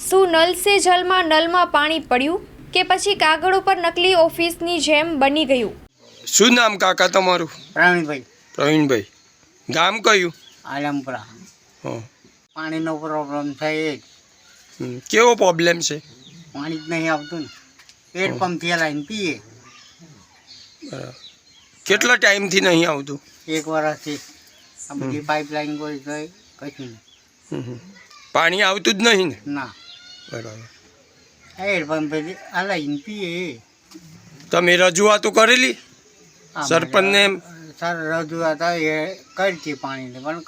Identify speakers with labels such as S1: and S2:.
S1: શું નલ સે જલમાં નલમાં પાણી પડ્યું કે પછી કાગળ ઉપર નકલી ઓફિસની જેમ બની ગયું?
S2: શું નામ કાકા તમારું?
S3: પ્રવીણભાઈ.
S2: પ્રવીણભાઈ. ગામ કયું?
S3: આલમપુરા.
S2: હા.
S3: પાણીનો પ્રોબ્લેમ થાય એ જ.
S2: કેવો પ્રોબ્લેમ છે?
S3: પાણી જ નહીં આવતું ને. પેટ પંપથી લાવીને પીએ.
S2: બરાબર. કેટલા ટાઈમથી નહીં આવતું?
S3: 1 વર્ષથી. આ બધી પાઇપલાઇન કોઈ ગઈ કશું નહીં.
S2: પાણી આવતું જ નહીં ને?
S3: ના.
S2: બરાબર.
S3: હેડ પંપેથી હલાવીને પીએ.
S2: તમે રજૂઆતો કરેલી સરપંચને? એમ
S3: સર રજૂઆત એ કરી પાણીને પણ